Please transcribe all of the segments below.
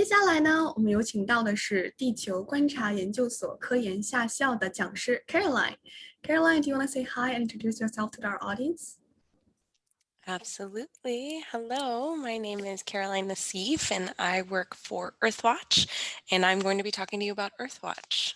接下来呢，我们有请到的是地球观察研究所科研下校的讲师 Caroline. Caroline, do you want to say hi and introduce yourself to our audience? Absolutely. Hello, my name is Caroline Nassif, and I work for Earthwatch, and I'm going to be talking to you about Earthwatch.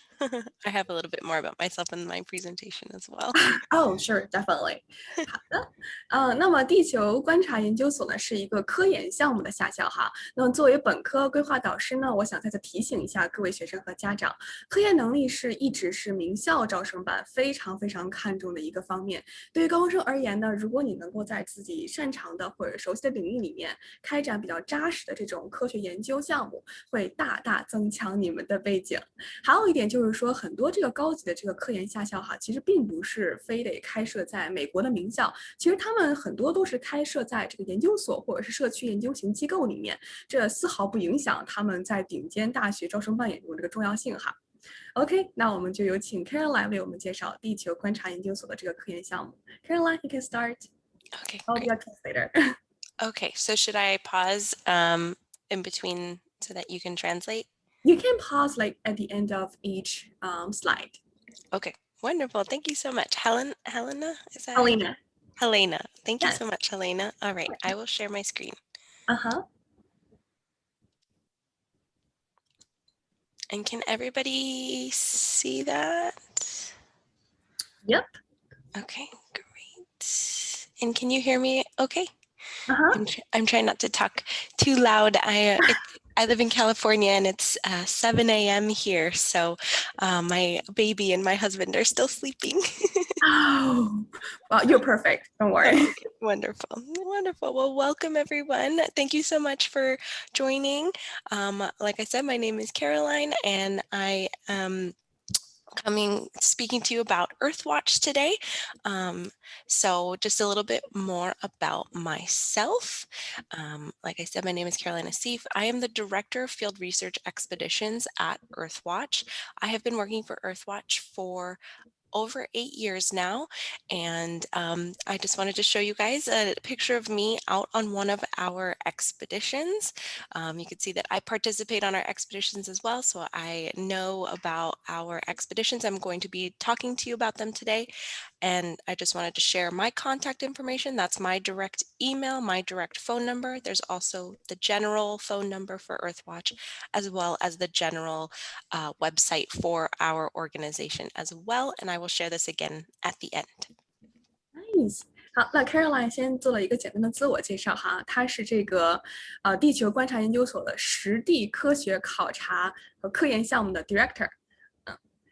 I have a little bit more about myself in my presentation as well. Oh, sure, definitely. 好的，那么地球观察研究所呢是一个科研项目的下校哈。那么作为本科规划导师呢，我想再次提醒一下各位学生和家长，科研能力一直是名校招生办非常非常看重的一个方面。对于高中生而言呢，如果你能够在自己擅长的或者熟悉的领域里面开展比较扎实的这种科学研究项目，会大大增强你们的背景。还有一点就是说，很多这个高级的这个科研下校哈，其实并不是非得开设在美国的名校，其实他们很多都是开设在这个研究所或者是社区研究型机构里面，这丝毫不影响他们在顶尖大学招生办引入这个重要性哈。OK，那我们就有请 Caroline 为我们介绍地球观察研究所的这个科研项目。Caroline, you can start. Okay, I'll be great. your translator. Okay, so should I pause in between so that you can translate? You can pause like at the end of each slide. Okay, wonderful. Thank you so much. Helena, is that? Helena. Helena. Thank you so Yes. much, Helena. All right, I will share my screen. Uh-huh. And can everybody see that? Yep. Okay, great. And can you hear me okay? Uh-huh. I'm trying not to talk too loud. I live in California and it's 7 a.m. here, so my baby and my husband are still sleeping. Oh, well, you're perfect. Don't worry. Oh, okay, wonderful, wonderful. Well, welcome everyone. Thank you so much for joining. Like I said, my name is Caroline, and I am speaking to you about Earthwatch today. So just a little bit more about myself. Like I said, my name is Caroline Asif. I am the Director of Field Research Expeditions at Earthwatch. I have been working for Earthwatch for over 8 years now, and I just wanted to show you guys a picture of me out on one of our expeditions. You can see that I participate on our expeditions as well, so I know about our expeditions. I'm going to be talking to you about them today, and I just wanted to share my contact information. That's my direct email, my direct phone number. There's also the general phone number for Earthwatch, as well as the general website for our organization as well. And I will share this again at the end. Nice。好，那 Caroline 先做了一个简单的自我介绍哈，她是这个地球观察研究所的实地科学考察和科研项目的 Director。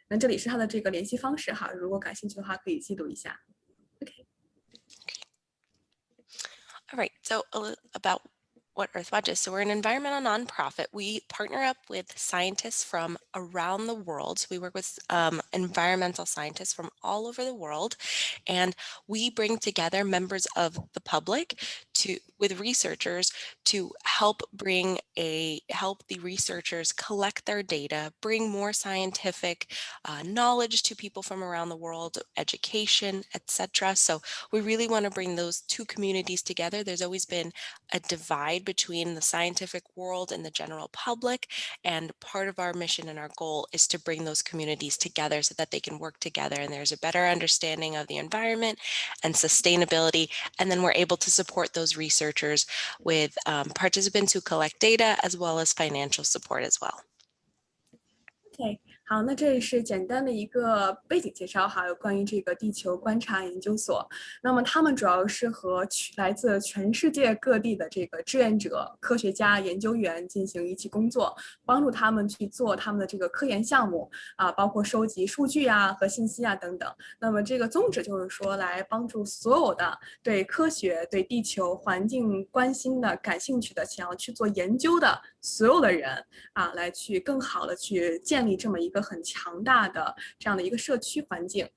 那这里是她的这个联系方式哈，如果感兴趣的话可以记录一下。OK。All right, so about what Earthwatch is. So we're an environmental nonprofit. We partner up with scientists from around the world. So we work with environmental scientists from all over the world, and we bring together members of the public with researchers to help the researchers collect their data, bring more scientific knowledge to people from around the world, education, etc. So we really want to bring those two communities together. There's always been a divide between the scientific world and the general public, and part of our mission and our goal is to bring those communities together so that they can work together and there's a better understanding of the environment and sustainability, and then we're able to support those researchers with participants who collect data as well as financial support as well. OK，好，那这是简单的一个背景介绍哈，有关于这个地球观察研究所。那么他们主要是和来自全世界各地的这个志愿者、科学家、研究员进行一起工作，帮助他们去做他们的这个科研项目啊，包括收集数据啊和信息啊等等。那么这个宗旨就是说，来帮助所有的对科学、对地球环境关心的、感兴趣的、想要去做研究的所有的人啊，来去更好的去建立这么一个很强大的这样的一个社区环境。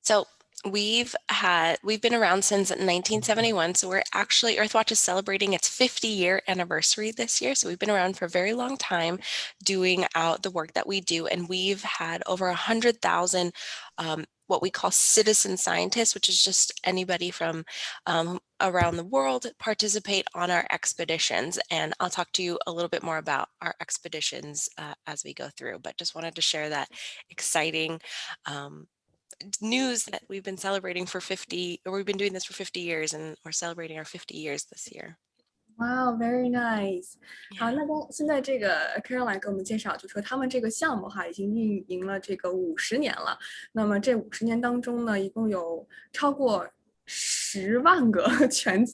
So we've been around since 1971. So Earthwatch is celebrating its 50-year anniversary this year. So we've been around for a very long time doing the work that we do. And we've had over 100,000 what we call citizen scientists, which is just anybody from around the world participate on our expeditions. And I'll talk to you a little bit more about our expeditions as we go through, but just wanted to share that exciting news that we've been celebrating for 50, or we've been doing this for 50 years, and we're celebrating our 50 years this year. Wow, very nice。好，Yeah. 那现在这个 Caroline 给我们介绍，就说他们这个项目哈已经运营了这个50年了。那么这50年当中呢，一共有超过10万个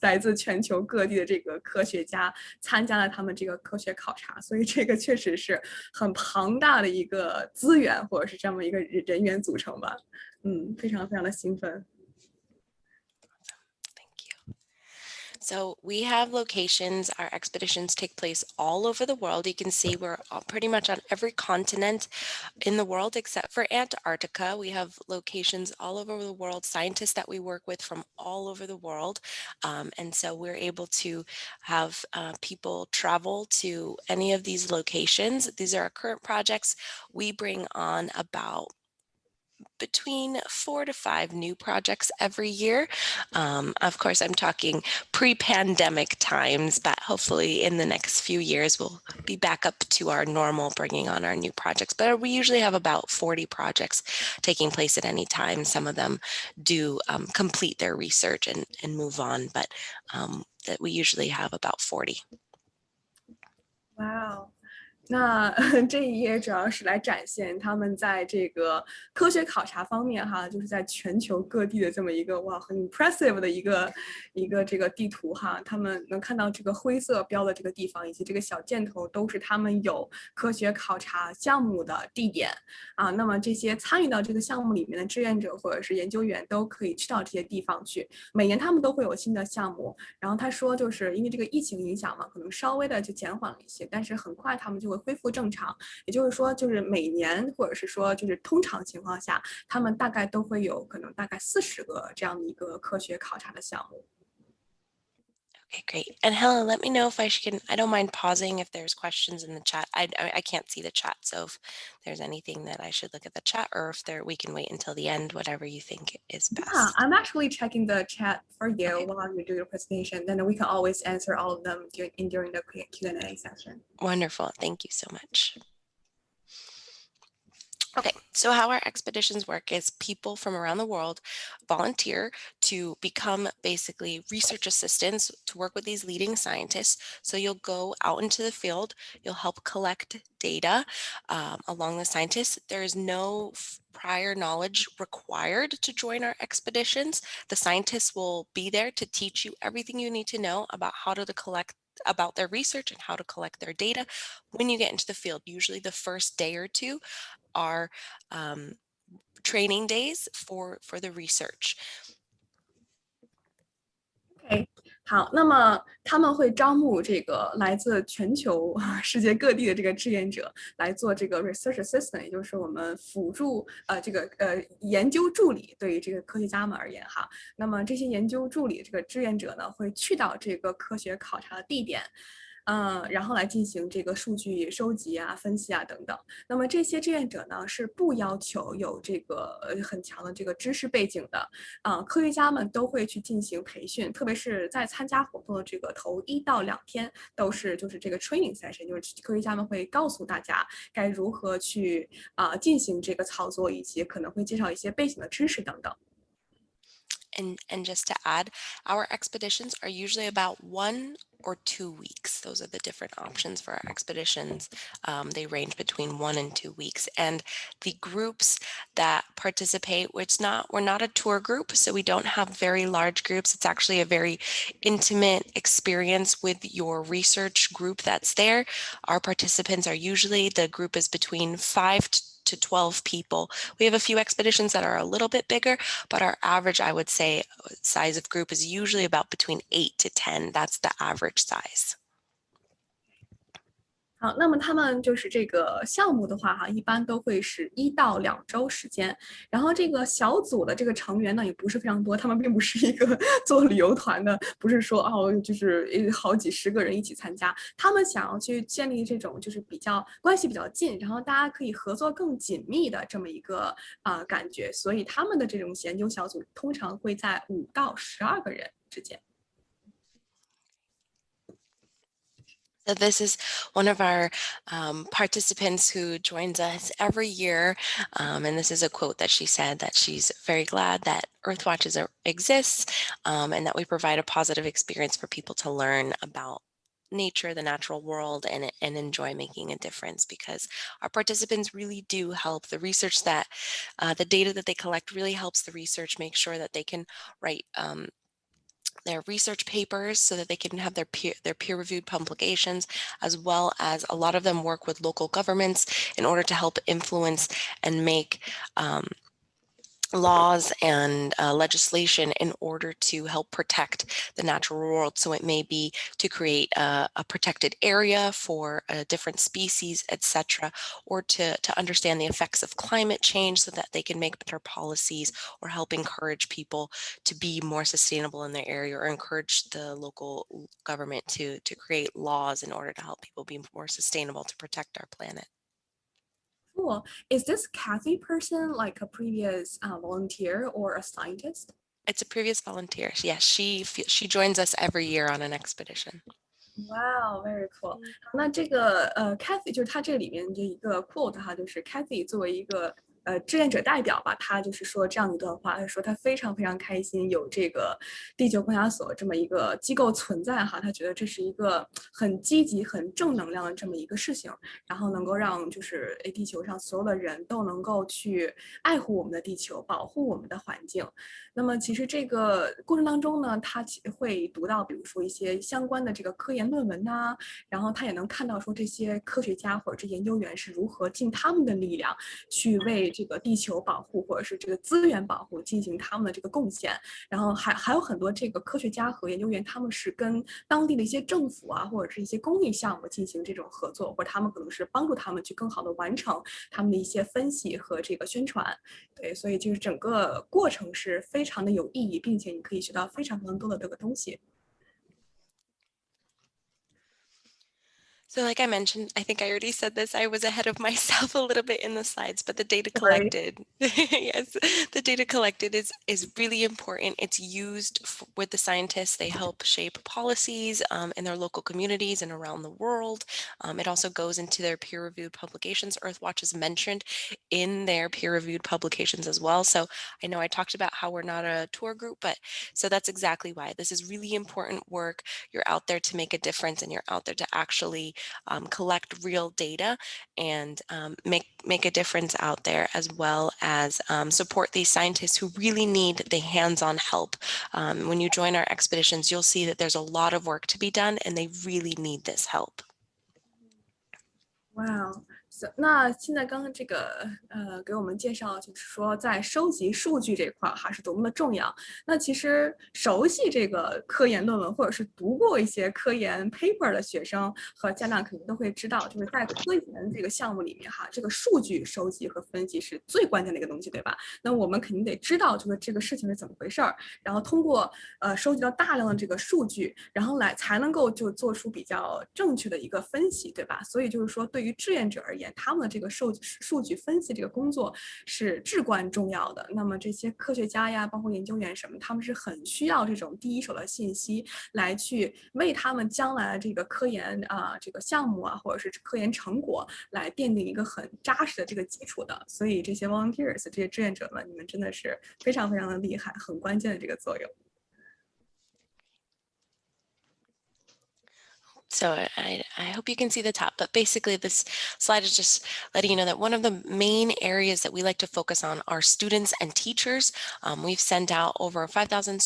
来自全球各地的这个科学家参加了他们这个科学考察，所以这个确实是很庞大的一个资源或者是这么一个人员组成吧。非常非常的兴奋。So we have locations, our expeditions take place all over the world. You can see we're pretty much on every continent in the world except for Antarctica. We have locations all over the world, scientists that we work with from all over the world. And so we're able to have people travel to any of these locations. These are our current projects. We bring on about between 4 to 5 new projects every year. Of course, I'm talking pre-pandemic times, but hopefully in the next few years, we'll be back up to our normal bringing on our new projects. But we usually have about 40 projects taking place at any time. Some of them do complete their research and move on, but that we usually have about 40. Wow. 那这一页主要是来展现他们在这个科学考察方面哈，就是在全球各地的这么一个很 impressive 的一个这个地图哈。他们能看到这个灰色标的这个地方以及这个小箭头都是他们有科学考察项目的地点啊。那么这些参与到这个项目里面的志愿者或者是研究员都可以去到这些地方去。每年他们都会有新的项目。然后他说，就是因为这个疫情影响嘛，可能稍微的就减缓了一些，但是很快他们就会恢复正常。也就是说，就是每年或者是说就是通常情况下，他们大概都会有可能大概40个这样的一个科学考察的项目。Okay, great. And Helen, let me know if I don't mind pausing if there's questions in the chat. I can't see the chat, so if there's anything that I should look at the chat, or if we can wait until the end, whatever you think is Yeah, best. I'm actually checking the chat for you Okay. while you do your presentation. Then we can always answer all of them during the Q&A session. Wonderful. Thank you so much. Okay, so how our expeditions work is people from around the world volunteer to become basically research assistants to work with these leading scientists. So you'll go out into the field, you'll help collect data along the scientists. There is no prior knowledge required to join our expeditions. The scientists will be there to teach you everything you need to know about how to collect about their research and how to collect their data when you get into the field. Usually the first day or two are training days for the research. OK，好，那么他们会招募这个来自全球世界各地的这个志愿者来做这个 research assistant，也就是我们辅助研究助理。对于这个科学家们而言哈，那么这些研究助理这个志愿者呢，会去到这个科学考察的地点。然后来进行这个数据收集啊、分析啊等等。那么这些志愿者呢是不要求有这个很强的这个知识背景的，科学家们都会去进行培训，特别是在参加活动的这个头1到2天都是就是这个 training session，就是科学家们会告诉大家该如何去进行这个操作，以及可能会介绍一些背景的知识等等。And just to add, our expeditions are usually about 1 or 2 weeks. Those are the different options for our expeditions. They range between 1 and 2 weeks. And the groups that participate, we're not a tour group, so we don't have very large groups. It's actually a very intimate experience with your research group that's there. Our participants are usually, the group is between 5 to 12 people. We have a few expeditions that are a little bit bigger, but our average, I would say, size of group is usually about between 8 to 10. That's the average size. 好，那么他们就是这个项目的话，哈，一般都会是1到2周时间。然后这个小组的这个成员呢，也不是非常多，他们并不是一个做旅游团的，不是说哦，就是好几十个人一起参加。他们想要去建立这种就是比较关系比较近，然后大家可以合作更紧密的这么一个感觉。所以他们的这种研究小组通常会在5到12个人之间。So this is one of our participants who joins us every year. And this is a quote that she said that she's very glad that Earthwatch exists and that we provide a positive experience for people to learn about nature, the natural world, and enjoy making a difference, because our participants really do help. The research that the data that they collect really helps the research make sure that they can write their research papers so that they can have their peer-reviewed publications, as well as a lot of them work with local governments in order to help influence and make laws and legislation in order to help protect the natural world. So it may be to create a protected area for different species, etc., or to understand the effects of climate change so that they can make better policies or help encourage people to be more sustainable in their area, or encourage the local government to create laws in order to help people be more sustainable to protect our planet. Cool. Is this Kathy person like a previous volunteer or a scientist? It's a previous volunteer. Yes, she joins us every year on an expedition. Wow, very cool. 那这个Kathy 就是他这里面这一个 quote 哈，就是 Kathy 作为一个志愿者代表吧，他就是说这样一段话，他说他非常非常开心有这个地球观察所这么一个机构存在哈，他觉得这是一个很积极、很正能量的这么一个事情，然后能够让就是地球上所有的人都能够去爱护我们的地球，保护我们的环境。那么其实这个过程当中呢，他会读到比如说一些相关的这个科研论文呐，然后他也能看到说这些科学家或者这研究员是如何尽他们的力量去为这个地球保护或者是这个资源保护进行他们的这个贡献。然后还有很多这个科学家和研究员，他们是跟当地的一些政府啊，或者是一些公益项目进行这种合作，或者他们可能是帮助他们去更好的完成他们的一些分析和这个宣传。对，所以就是整个过程是非常的有意义，并且你可以学到非常非常多的这个东西。So like I mentioned, I think I already said this, I was ahead of myself a little bit in the slides, but the data Sorry. collected, yes, the data collected is really important. It's used with the scientists. They help shape policies in their local communities and around the world. It also goes into their peer-reviewed publications. Earthwatch is mentioned in their peer-reviewed publications as well. So I know I talked about how we're not a tour group, but so that's exactly why. This is really important work. You're out there to make a difference, and you're out there to actually collect real data and make a difference out there, as well as support these scientists who really need the hands-on help. When you join our expeditions, you'll see that there's a lot of work to be done, and they really need this help. Wow. 那现在刚刚这个给我们介绍，就是说在收集数据这块哈是多么的重要。那其实熟悉这个科研论文或者是读过一些科研 paper 的学生和家长肯定都会知道，就是在科研这个项目里面哈，这个数据收集和分析是最关键的一个东西，对吧？那我们肯定得知道就是这个事情是怎么回事儿，然后通过收集到大量的这个数据，然后才能够就做出比较正确的一个分析，对吧？所以就是说对于志愿者而言，他们的这个数据分析这个工作是至关重要的。那么这些科学家呀，包括研究员什么，他们是很需要这种第一手的信息，来去为他们将来的这个科研这个项目啊，或者是科研成果来奠定一个很扎实的这个基础的。所以这些 volunteers 这些志愿者们，你们真的是非常非常的厉害，很关键的这个作用。So I hope you can see the top, but basically this slide is just letting you know that one of the main areas that we like to focus on are students and teachers. We've sent out over 5,000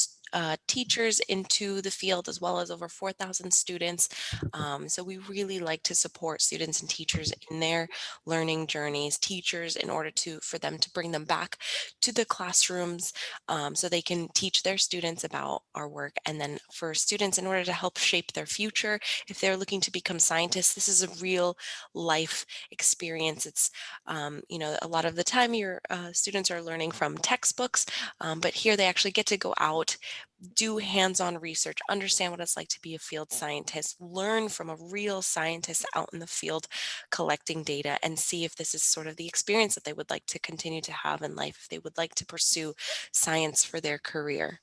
teachers into the field, as well as over 4,000 students. So we really like to support students and teachers in their learning journeys, teachers in order for them to bring them back to the classrooms so they can teach their students about our work. And then for students, in order to help shape their future, if they're looking to become scientists, this is a real life experience. It's, a lot of the time your students are learning from textbooks, but here they actually get to go out, do hands-on research, understand what it's like to be a field scientist, learn from a real scientist out in the field collecting data, and see if this is sort of the experience that they would like to continue to have in life, if they would like to pursue science for their career.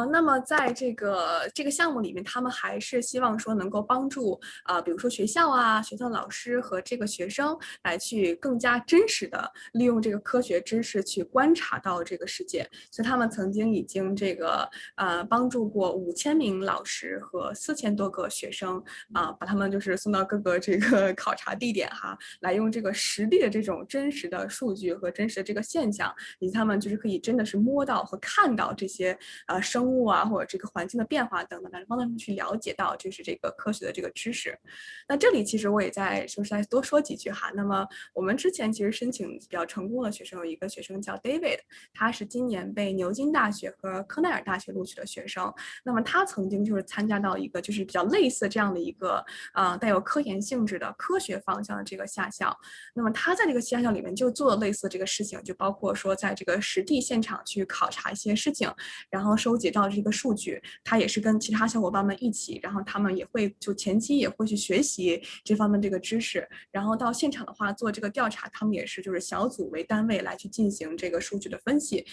那么在这个项目里面，他们还是希望说能够帮助比如说学校啊、学校老师和这个学生来去更加真实的利用这个科学知识去观察到这个世界。所以他们曾经已经帮助过5000名老师和4000多个学生把他们就是送到各个这个考察地点哈，来用这个实地的这种真实的数据和真实的这个现象，以及他们就是可以真的是摸到和看到这些生物啊，或者这个环境的变化等等，来帮他们去了解到就是这个科学的这个知识。那这里其实我也再多说几句哈。那么我们之前其实申请比较成功的学生有一个学生叫 David， 他是今年被牛津大学和康奈尔大学录取的学生。那么他曾经就是参加到一个就是比较类似这样的一个带有科研性质的科学方向的这个夏校。那么他在这个夏校里面就做了类似这个事情，就包括说在这个实地现场去考察一些事情，然后收集到这个数据。他也是跟其他小伙伴们一起，然后他们也会就前期也会去学习这方面这个知识，然后到现场的话做这个调查，他们也是就是小组为单位来去进行这个数据的分析，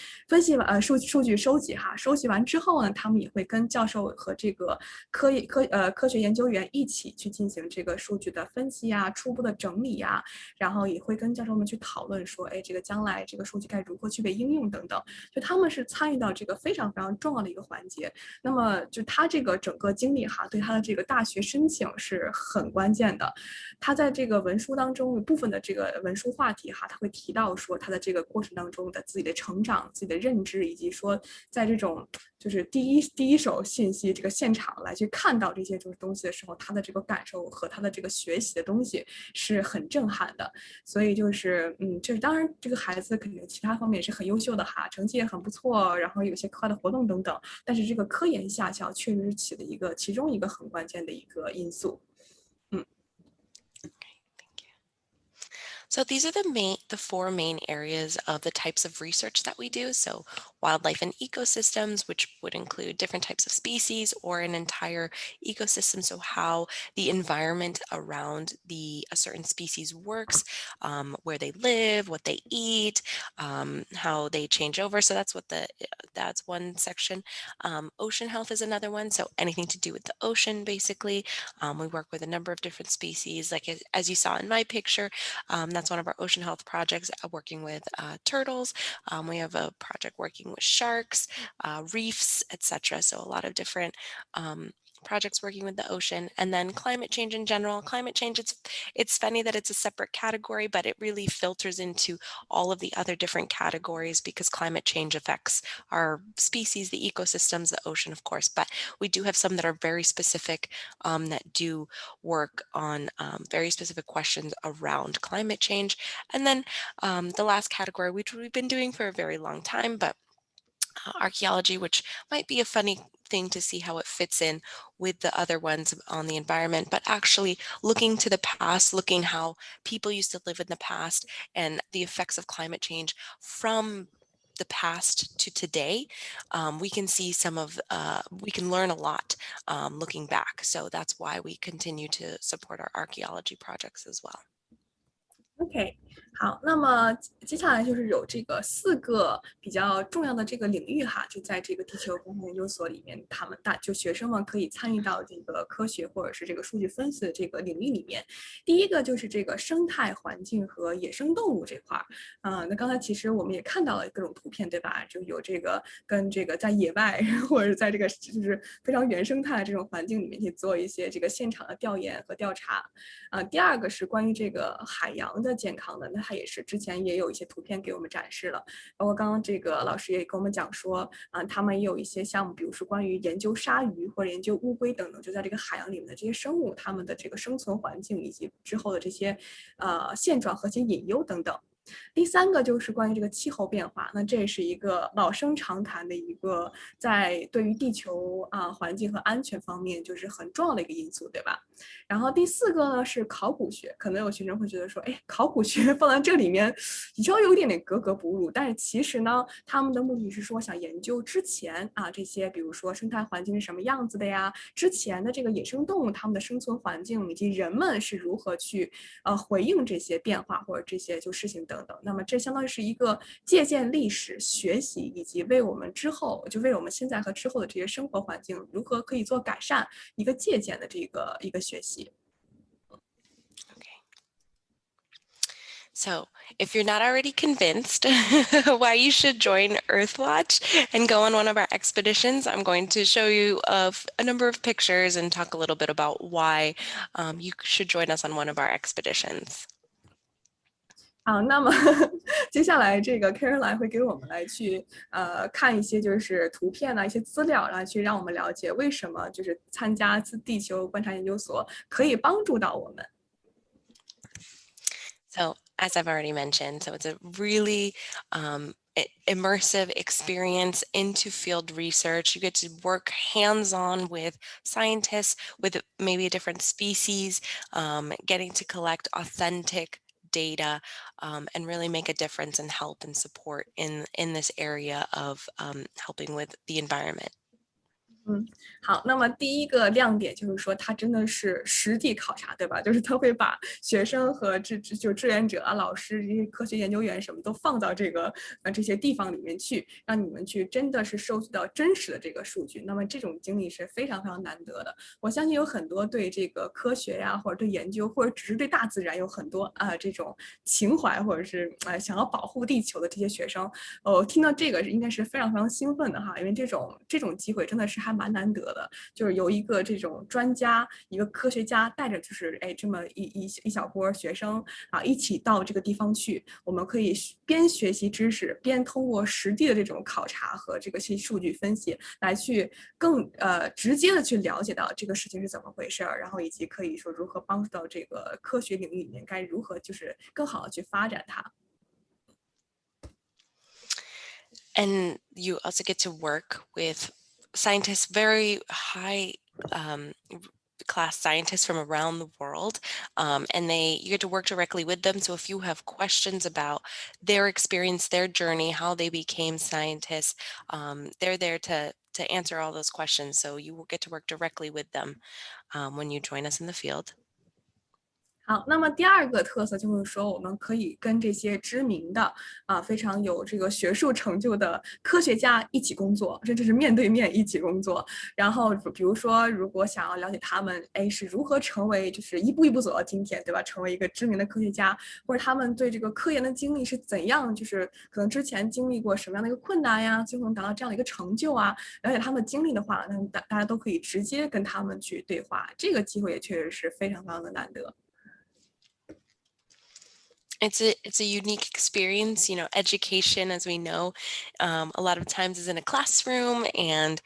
完数据收集哈，收集完之后呢，他们也会跟教授和这个科学研究员一起去进行这个数据的分析啊，初步的整理啊，然后也会跟教授们去讨论说，哎，这个将来这个数据该如何去被应用等等，就他们是参与到这个非常非常重要的一个环节。那么就他这个整个经历哈，对他的这个大学申请是很关键的。他在这个文书当中有部分的这个文书话题哈，他会提到说他的这个过程当中的自己的成长、自己的认知，以及说在这种就是第一手信息这个现场来去看到这些就是东西的时候，他的这个感受和他的这个学习的东西是很震撼的。所以就是就是当然这个孩子肯定其他方面也是很优秀的哈，成绩也很不错，然后有些课外的活动等等，但是这个科研下校确实是起的其中一个很关键的一个因素。So these are the four main areas of the types of research that we do. So wildlife and ecosystems, which would include different types of species or an entire ecosystem. So how the environment around a certain species works, where they live, what they eat, how they change over. So that's one section. Ocean health is another one. So anything to do with the ocean, basically. We work with a number of different species, like as you saw in my picture. That's one of our ocean health projects, working with turtles. We have a project working with sharks, reefs, etc. So a lot of different projects working with the ocean. And then climate change in general. Climate change, it's funny that it's a separate category, but it really filters into all of the other different categories because climate change affects our species, the ecosystems, the ocean, of course. But we do have some that are very specific, that do work on very specific questions around climate change. And then the last category, which we've been doing for a very long time, but archaeology, which might be a funny thing to see how it fits in with the other ones on the environment, but actually looking to the past, looking how people used to live in the past and the effects of climate change from the past to today. We can see we can learn a lot looking back. So that's why we continue to support our archaeology projects as well. OK，好，那么接下来就是有这个4个比较重要的这个领域哈，就在这个地球工程研究所里面，他们学生们可以参与到这个科学或者是这个数据分析的这个领域里面。第一个就是这个生态环境和野生动物这块儿，那刚才其实我们也看到了各种图片，对吧？就有这个跟这个在野外或者在这个就是非常原生态的这种环境里面去做一些这个现场的调研和调查。第二个是关于这个海洋的的健康的。那他也是之前也有一些图片给我们展示了，包括刚刚这个老师也跟我们讲说，他们也有一些项目，比如说关于研究鲨鱼或者研究乌龟等等，就在这个海洋里面的这些生物，它们的这个生存环境以及之后的这些现状和一些隐忧等等。第三个就是关于这个气候变化，那这也是一个老生常谈的一个在对于地球环境和安全方面就是很重要的一个因素，对吧？然后第四个呢是考古学，可能有学生会觉得说，哎，考古学放在这里面，稍微有一点点格格不入。但是其实呢，他们的目的是说想研究之前这些，比如说生态环境是什么样子的呀，之前的这个野生动物它们的生存环境以及人们是如何去回应这些变化或者这些就事情等等。那么这相当于是一个借鉴历史、学习以及为我们之后就为我们现在和之后的这些生活环境如何可以做改善一个借鉴的这个一个学习。So if you're not already convinced why you should join Earthwatch and go on one of our expeditions, I'm going to show you a number of pictures and talk a little bit about why you should join us on one of our expeditions. 好，那么接下来这个 Caroline 会给我们来去看一些就是图片一些资料，来去让我们了解为什么就是参加地球观察研究所可以帮助到我们。So as I've already mentioned, so it's a really immersive experience into field research. You get to work hands-on with scientists, with maybe a different species, getting to collect authentic data and really make a difference and help and support in this area of helping with the environment. 好，那么第一个亮点就是说，它真的是实地考察，对吧？就是他会把学生和志愿者老师这些科学研究员什么都放到这些地方里面去，让你们去真的是收集到真实的这个数据。那么这种经历是非常非常难得的。我相信有很多对这个科学呀，或者对研究，或者只是对大自然有很多这种情怀，或者是想要保护地球的这些学生，听到这个应该是非常非常兴奋的哈，因为这种机会真的是还蛮难得的，就是由一个这种专家，一个科学家带着就是这么一小波学生一起到这个地方去，我们可以边学习知识，边通过实地的这种考察和这个数据分析，来去更直接的去了解到这个事情是怎么回事儿，然后以及可以说如何帮助到这个科学领域里面该如何就是更好的去发展它。And you also get to work with scientists, very high class scientists from around the world, and you get to work directly with them. So if you have questions about their experience, their journey, how they became scientists, they're there to answer all those questions. So you will get to work directly with them when you join us in the field. 好，那么第二个特色就是说，我们可以跟这些知名的非常有这个学术成就的科学家一起工作，甚至是面对面一起工作。然后比如说，如果想要了解他们是如何成为就是一步一步走到今天，对吧？成为一个知名的科学家，或者他们对这个科研的经历是怎样，就是可能之前经历过什么样的一个困难呀，最后能达到这样的一个成就啊，了解他们的经历的话，那大家都可以直接跟他们去对话，这个机会也确实是非常非常的难得。It's a unique experience. Education, as we know, a lot of times is in a classroom and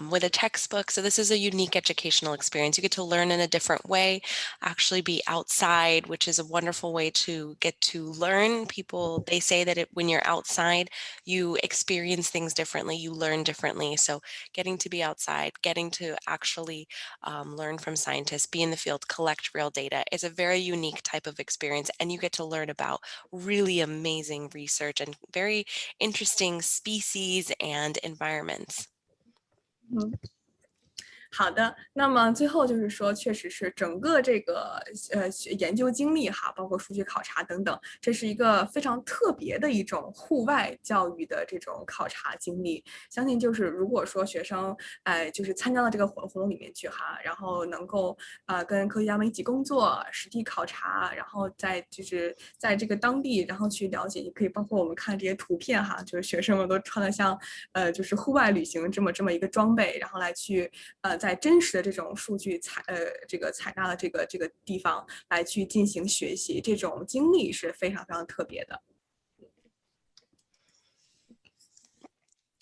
with a textbook. So this is a unique educational experience. You get to learn in a different way, actually be outside, which is a wonderful way to get to learn. People, they say that when you're outside, you experience things differently, you learn differently. So getting to be outside, getting to actually learn from scientists, be in the field, collect real data is a very unique type of experience. And you get to learn about really amazing research and very interesting species and environments. 好的，那么最后就是说，确实是整个这个研究经历哈，包括数据考察等等，这是一个非常特别的一种户外教育的这种考察经历。相信就是如果说学生就是参加到这个活动里面去哈，然后能够跟科学家们一起工作，实地考察，然后就是在这个当地，然后去了解，也可以包括我们看这些图片哈，就是学生们都穿的像就是户外旅行这么一个装备，然后来去在真实的这种数据采纳的这个地方来去进行学习，这种经历是非常非常特别的。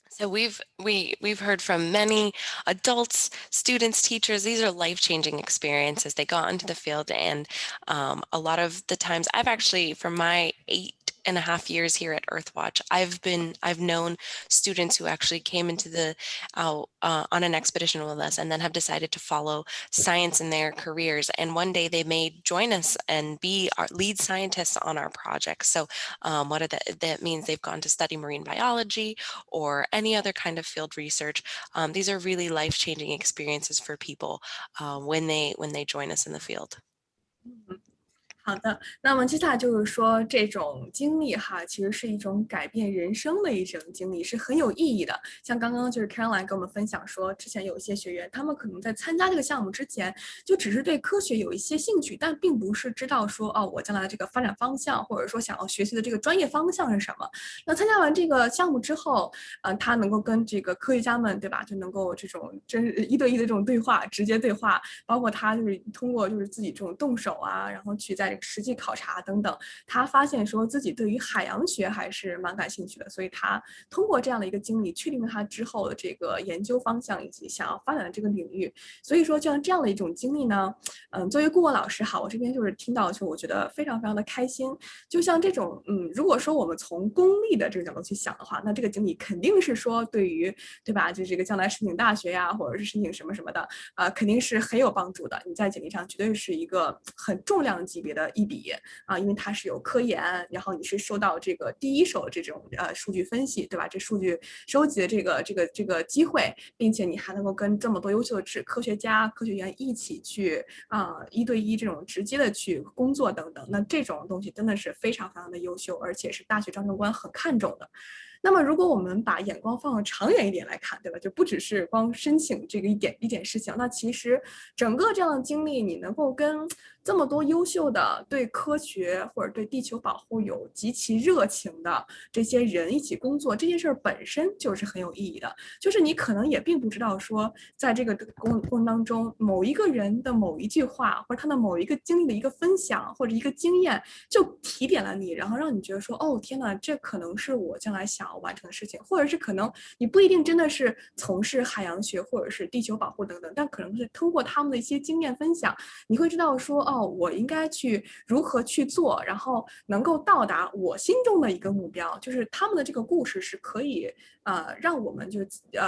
So we've heard from many adults, students, teachers. These are life-changing experiences. They got into the field, and a lot of the times, I've actually, for my 8.5 years here at Earthwatch, I've known students who actually came into the on an expedition with us, and then have decided to follow science in their careers. And one day they may join us and be our lead scientists on our projects. So that means they've gone to study marine biology or any other kind of field research. These are really life-changing experiences for people when they join us in the field. 好的，那么接下来就是说，这种经历哈，其实是一种改变人生的一种经历，是很有意义的。像刚刚就是 Caroline 跟我们分享说，之前有一些学员，他们可能在参加这个项目之前，就只是对科学有一些兴趣，但并不是知道说，哦，我将来的这个发展方向，或者说想要学习的这个专业方向是什么。那参加完这个项目之后，他能够跟这个科学家们，对吧，就能够这种一对一的这种对话，直接对话，包括他就是通过就是自己这种动手啊，然后去在实际考察等等，他发现说自己对于海洋学还是蛮感兴趣的，所以他通过这样的一个经历，确定了他之后的这个研究方向以及想要发展的这个领域。所以说，像这样的一种经历呢，作为顾问老师哈，我这边就是听到就我觉得非常非常的开心。就像这种，如果说我们从功利的这个角度去想的话，那这个经历肯定是说对于，对吧？就这个将来申请大学呀，或者是申请什么什么的，肯定是很有帮助的。你在简历上绝对是一个很重量级别的一笔啊，因为它是有科研，然后你是受到这个第一手这种数据分析，对吧？这数据收集的这个机会，并且你还能够跟这么多优秀的科学家、科学员一起去一对一这种直接的去工作等等，那这种东西真的是非常非常的优秀，而且是大学招生官很看重的。那么，如果我们把眼光放长远一点来看，对吧？就不只是光申请这个一点事情，那其实整个这样的经历，你能够跟这么多优秀的对科学或者对地球保护有极其热情的这些人一起工作，这件事本身就是很有意义的。就是你可能也并不知道说，在这个过程当中，某一个人的某一句话，或者他的某一个经历的一个分享，或者一个经验，就提点了你，然后让你觉得说，哦，天哪，这可能是我将来想要完成的事情，或者是可能你不一定真的是从事海洋学或者是地球保护等等，但可能是通过他们的一些经验分享，你会知道说，哦，我应该去如何去做，然后能够到达我心中的一个目标。就是他们的这个故事是可以让我们就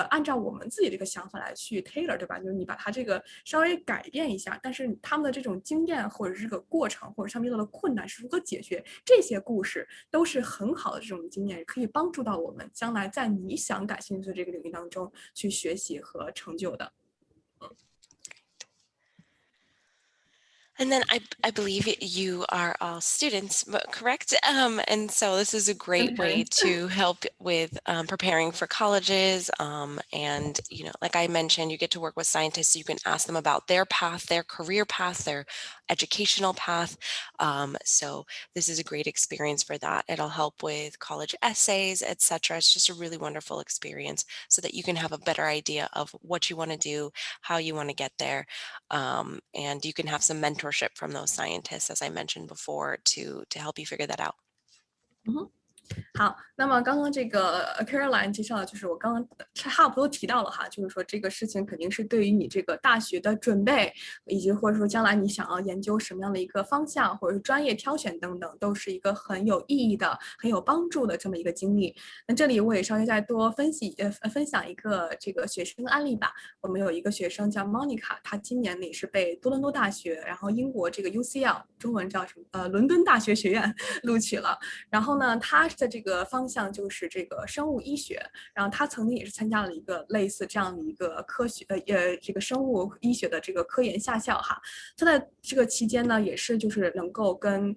按照我们自己这个想法来去 tailor， 对吧？就是你把它这个稍微改变一下，但是他们的这种经验或者是这个过程，或者他们遇到的困难是如何解决，这些故事都是很好的这种经验，可以帮助到我们将来在你想感兴趣的这个领域当中去学习和成就的。And then I believe you are all students, correct? And so this is a great way to help with preparing for colleges. And, like I mentioned, you get to work with scientists. So you can ask them about their path, their career path, their educational path. So this is a great experience for that. It'll help with college essays, etc. It's just a really wonderful experience so that you can have a better idea of what you want to do, how you want to get there. And you can have some mentorship from those scientists, as I mentioned before, to help you figure that out. 好，那么刚刚这个Caroline 介绍的就是我刚刚差不多提到了哈，就是说这个事情肯定是对于你这个大学的准备，以及或者说将来你想要研究什么样的一个方向，或者是专业挑选等等，都是一个很有意义的、很有帮助的这么一个经历。那这里我也稍微再多分享一个这个学生的案例吧。我们有一个学生叫 Monica， 她今年也是被多伦多大学，然后英国这个 UCL 中文叫什么伦敦大学学院录取了。然后呢，他的这个方向就是这个生物医学，然后他曾经也是参加了一个类似这样的一个这个生物医学的这个科研下校哈。他在这个期间呢，也是就是能够跟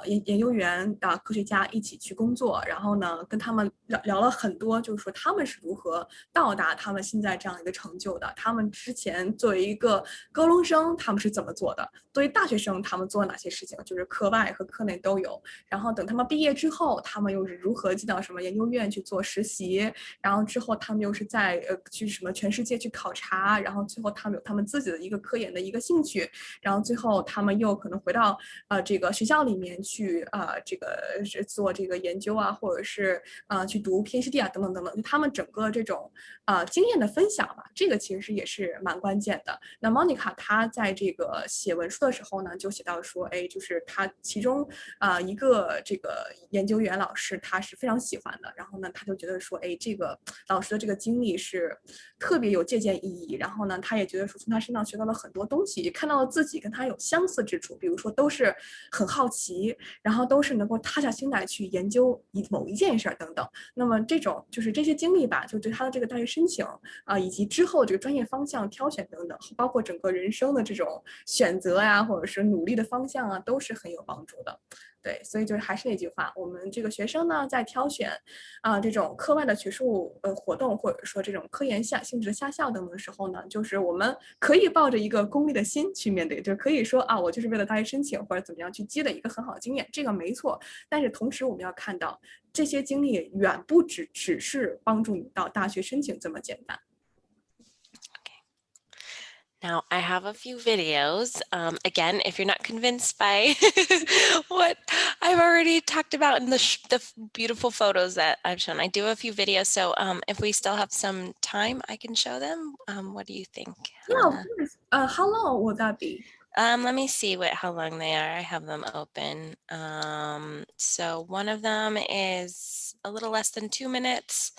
研究员科学家一起去工作，然后呢跟他们聊了很多，就是说他们是如何到达他们现在这样一个成就的，他们之前作为一个高中生他们是怎么做的，作为大学生他们做了哪些事情，就是课外和课内都有。然后等他们毕业之后，他们又是如何进到什么研究院去做实习，然后之后他们又是在去什么全世界去考察，然后最后他们有他们自己的一个科研的一个兴趣，然后最后他们又可能回到这个学校里面去这个是做这个研究啊，或者是去读 PhD 啊等等等等，就他们整个这种经验的分享吧，这个其实也是蛮关键的。那 Monica 她在这个写文书的时候呢，就写到说，哎，就是她其中一个这个研究员老师，他是非常喜欢的，然后呢，他就觉得说，哎，这个老师的这个经历是特别有借鉴意义，然后呢，他也觉得说从他身上学到了很多东西，也看到了自己跟他有相似之处，比如说都是很好奇，然后都是能够塌下心来去研究某一件事等等。那么这种就是这些经历吧，就对他的这个大学申请以及之后这个专业方向挑选等等，包括整个人生的这种选择呀，或者是努力的方向啊，都是很有帮助的。对，所以就是还是那句话，我们这个学生呢，在挑选这种课外的学术活动，或者说这种科研性质的夏校等等的时候呢，就是我们可以抱着一个功利的心去面对，就可以说我就是为了大学申请或者怎么样去积累一个很好的经验，这个没错。但是同时我们要看到，这些经历远不只是帮助你到大学申请这么简单。Now, I have a few videos. Again, if you're not convinced by what I've already talked about in the beautiful photos that I've shown, I do have a few videos. So if we still have some time, I can show them. What do you think, Yeah, of Helena? course. How long will that be? Let me see how long they are. I have them open. So one of them is a little less than 2 minutes.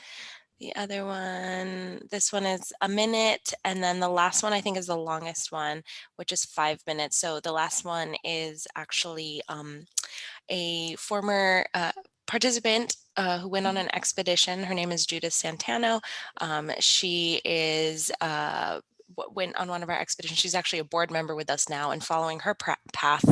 The other one, this one is a minute, and then the last one I think is the longest one, which is 5 minutes. So the last one is actually a former participant who went on an expedition. Her name is Judith Santano. She is went on one of our expeditions. She's actually a board member with us now and following her path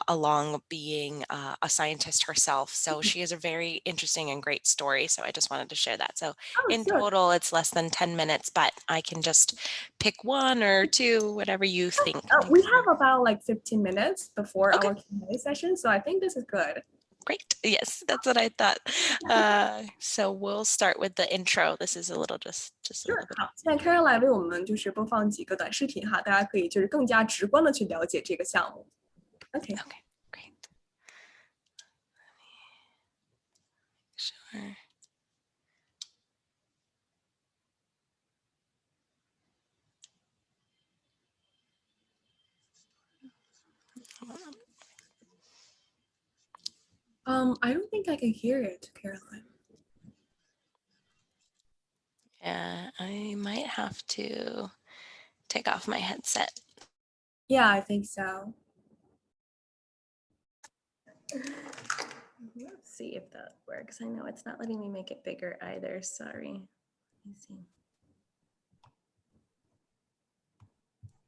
along being a scientist herself. So she is a very interesting and great story. So I just wanted to share that. So Oh, in sure. total, it's less than 10 minutes, but I can just pick one or two, whatever you think We makes sense. have about like 15 minutes before Okay. our Q&A session, so I think this is good. Great. Yes, that's what I thought. So we'll start with the intro. This is a little just a Sure，little bit. 好，现在 Karen 来为我们就是播放几个短视频哈，大家可以就是更加直观的去了解这个项目。OK， Okay, great. Sure. I don't think I can hear it, Caroline. Yeah, I might have to take off my headset. Yeah, I think so. Let's see if that works. I know it's not letting me make it bigger either. Sorry. Let me see.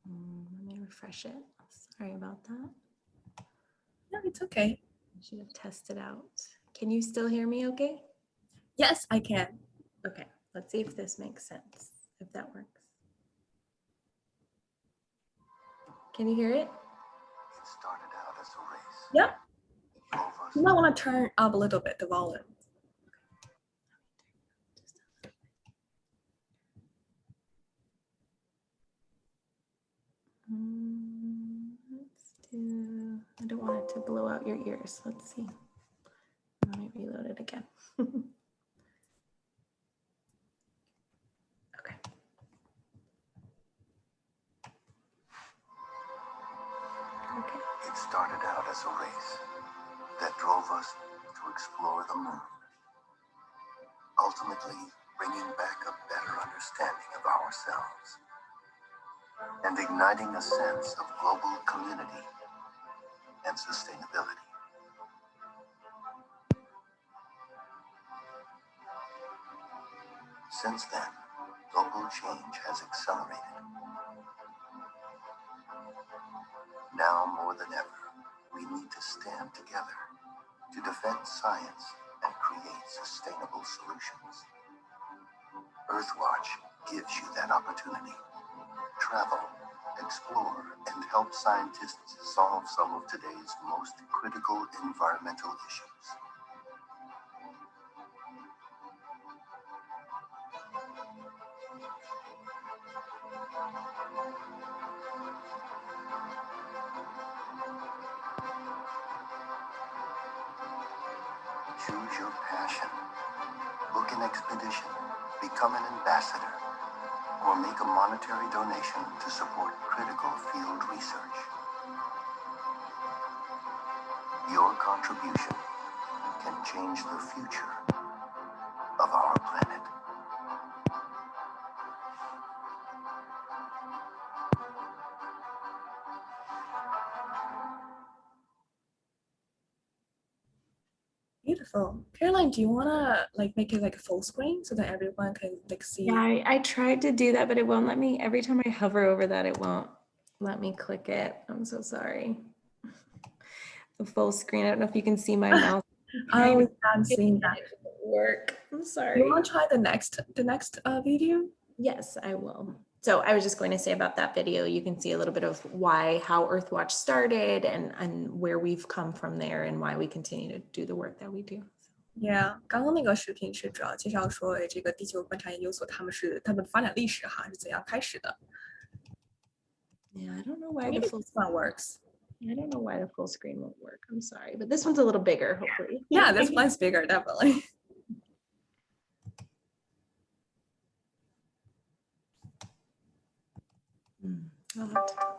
Let me refresh it. Sorry about that. No, it's okay. I should have tested out. Can you still hear me okay? Yes, I can. Okay, let's see if this makes sense, if that works. Can you hear it? It started out as a race. Yep. Drove us You might want to turn up a little bit the volume. Let's do, I don't want it to blow out your ears. Let's see. Let me reload it again. Okay. Okay. It started out as a race that drove us to explore the moon, ultimately bringing back a better understanding of ourselves and igniting a sense of global community and sustainability. Since then, global change has accelerated. Now more than ever, we need to stand together to defend science and create sustainable solutions. Earthwatch gives you that opportunity. Travel, explore, and help scientists solve some of today's most critical environmental issues. Choose your passion. Book an expedition, become an ambassador, or make a monetary donation to support critical field research. Your contribution can change the future of our planet. Beautiful. Caroline, do you wanna like make it like full screen so that everyone can like see? Yeah, I tried to do that, but it won't let me. Every time I hover over that, it won't let me click it. I'm so sorry. The full screen. I don't know if you can see my mouse. Oh, I'm seeing that. It doesn't work. I'm You sorry. want to try the next video? Yes, I will. So I was just going to say about that video, you can see a little bit of how Earthwatch started and where we've come from there and why we continue to do the work that we do. Yeah，刚刚那个视频是主要介绍说，这个地球观察研究所他们的发展历史哈是怎样开始的。Yeah, I don't know why Maybe the full this one works. I don't know why the full screen won't work. I'm sorry, but this one's a little bigger, hopefully. Yeah, this one's bigger, definitely. I'll have to-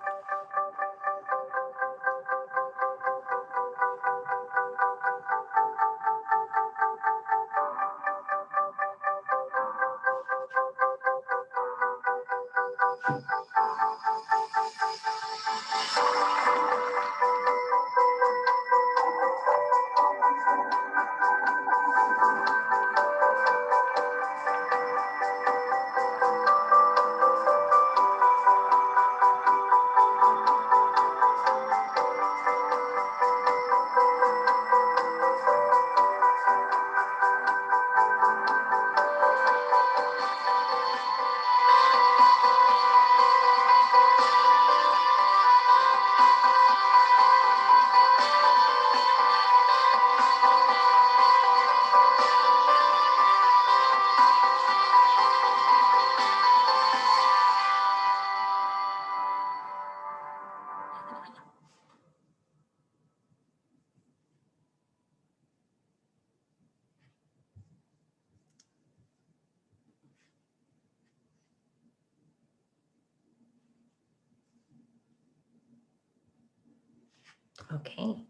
Okay.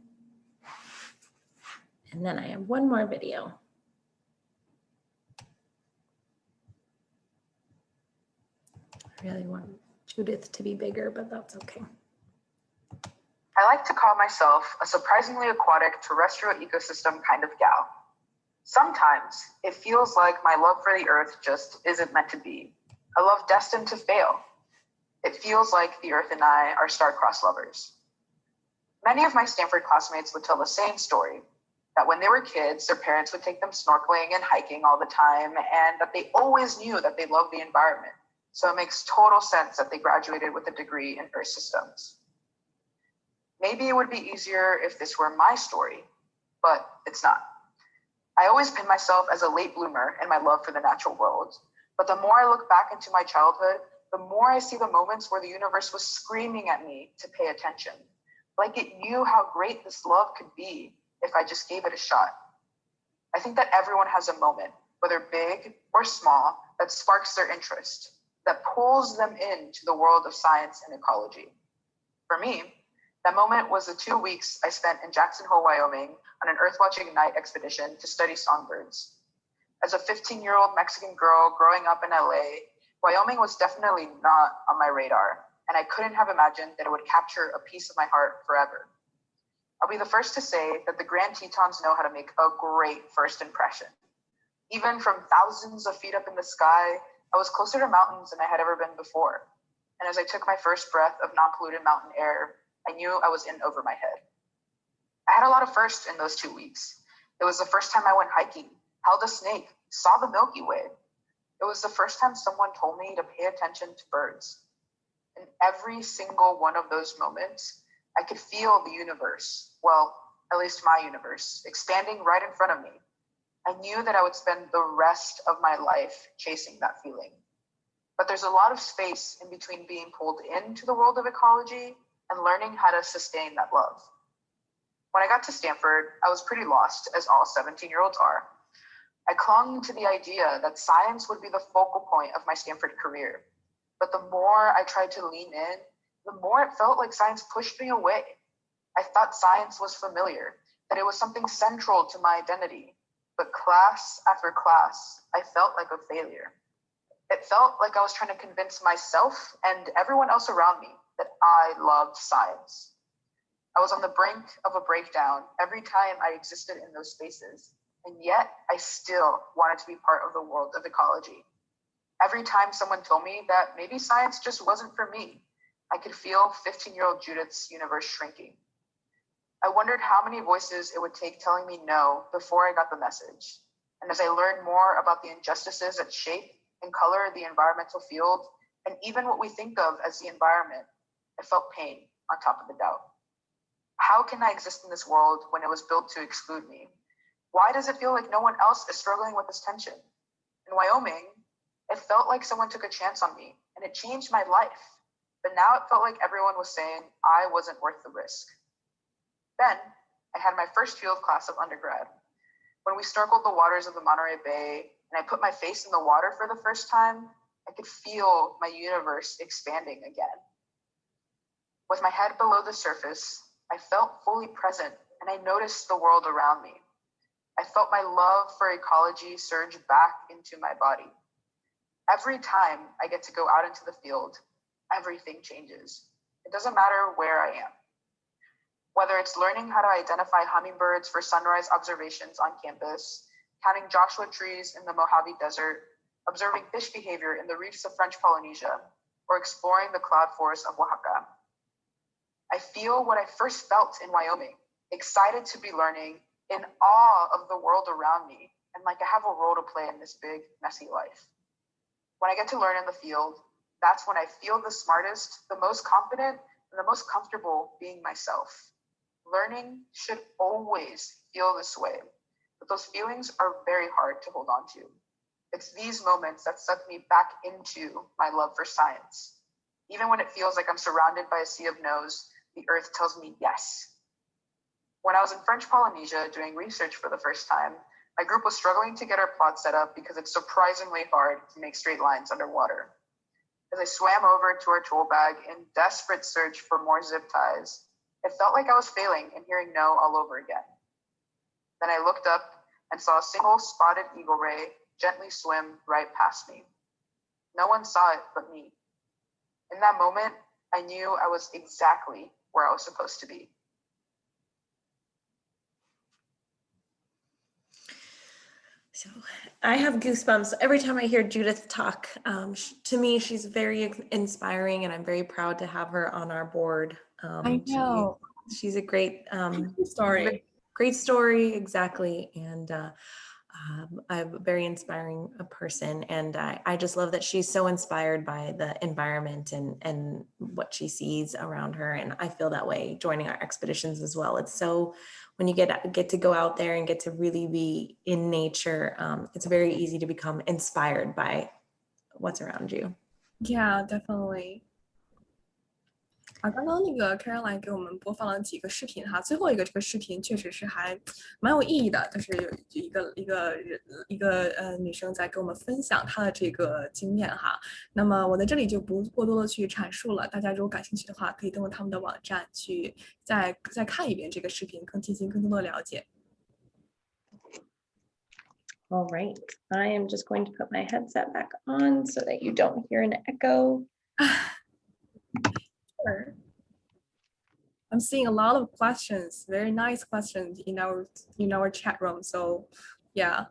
And then I have one more video. I really want Judith to be bigger, but that's okay. I like to call myself a surprisingly aquatic terrestrial ecosystem kind of gal. Sometimes it feels like my love for the earth just isn't meant to be. A love destined to fail. It feels like the earth and I are star-crossed lovers. Many of my Stanford classmates would tell the same story, that when they were kids, their parents would take them snorkeling and hiking all the time, and that they always knew that they loved the environment. So it makes total sense that they graduated with a degree in Earth systems. Maybe it would be easier if this were my story, but it's not. I always pin myself as a late bloomer in my love for the natural world, but the more I look back into my childhood, the more I see the moments where the universe was screaming at me to pay attention, like it knew how great this love could be if I just gave it a shot. I think that everyone has a moment, whether big or small, that sparks their interest, that pulls them into the world of science and ecology. For me, that moment was the 2 weeks I spent in Jackson Hole, Wyoming on an Earthwatch Ignite expedition to study songbirds. As a 15-year-old Mexican girl growing up in LA, Wyoming was definitely not on my radar, and I couldn't have imagined that it would capture a piece of my heart forever. I'll be the first to say that the Grand Tetons know how to make a great first impression. Even from thousands of feet up in the sky, I was closer to mountains than I had ever been before. And as I took my first breath of non-polluted mountain air, I knew I was in over my head. I had a lot of firsts in those 2 weeks. It was the first time I went hiking, held a snake, saw the Milky Way. It was the first time someone told me to pay attention to birds. In every single one of those moments, I could feel the universe, well, at least my universe, expanding right in front of me. I knew that I would spend the rest of my life chasing that feeling. But there's a lot of space in between being pulled into the world of ecology and learning how to sustain that love. When I got to Stanford, I was pretty lost, as all 17-year-olds are. I clung to the idea that science would be the focal point of my Stanford career. But the more I tried to lean in, the more it felt like science pushed me away. I thought science was familiar, that it was something central to my identity. But class after class, I felt like a failure. It felt like I was trying to convince myself and everyone else around me that I loved science. I was on the brink of a breakdown every time I existed in those spaces, and yet I still wanted to be part of the world of ecology. Every time someone told me that maybe science just wasn't for me, I could feel 15-year-old Judith's universe shrinking. I wondered how many voices it would take telling me no before I got the message. And as I learned more about the injustices that shape and color the environmental field, and even what we think of as the environment, I felt pain on top of the doubt. How can I exist in this world when it was built to exclude me? Why does it feel like no one else is struggling with this tension? In Wyoming, it felt like someone took a chance on me, and it changed my life. But now it felt like everyone was saying I wasn't worth the risk. Then I had my first field class of undergrad. When we snorkeled the waters of the Monterey Bay and I put my face in the water for the first time, I could feel my universe expanding again. With my head below the surface, I felt fully present and I noticed the world around me. I felt my love for ecology surge back into my body. Every time I get to go out into the field, everything changes. It doesn't matter where I am. Whether it's learning how to identify hummingbirds for sunrise observations on campus, counting Joshua trees in the Mojave Desert, observing fish behavior in the reefs of French Polynesia, or exploring the cloud forests of Oaxaca. I feel what I first felt in Wyoming, excited to be learning, in awe of the world around me, and like I have a role to play in this big, messy life. When I get to learn in the field, that's when I feel the smartest, the most confident, and the most comfortable being myself. Learning should always feel this way, but those feelings are very hard to hold on to. It's these moments that suck me back into my love for science. Even when it feels like I'm surrounded by a sea of no's, the earth tells me yes. When I was in French Polynesia doing research for the first time, my group was struggling to get our plot set up because it's surprisingly hard to make straight lines underwater. As I swam over to our tool bag in desperate search for more zip ties, it felt like I was failing and hearing no all over again. Then I looked up and saw a single spotted eagle ray gently swim right past me. No one saw it but me. In that moment, I knew I was exactly where I was supposed to be. So I have goosebumps every time I hear Judith talk. To me, she's very inspiring, and I'm very proud to have her on our board. I know. She's a great Story. great story, exactly, and a very inspiring person. And I just love that she's so inspired by the environment and what she sees around her. And I feel that way joining our expeditions as well. It's so, when you get to go out there and get to really be in nature, it's very easy to become inspired by what's around you. Yeah, definitely. 刚刚那个 Caroline 给我们播放了几个视频哈，最后一个这个视频确实是还蛮有意义的，就是有一个女生在跟我们分享她的这个经验哈。那么我在这里就不过多的去阐述了，大家如果感兴趣的话，可以登录他们的网站去再看一遍这个视频，进行更多的了解。All right, I am just going to put my headset back on so that you don't hear an echo. Sure. I'm seeing a lot of questions, very nice questions in our chat room. So, yeah.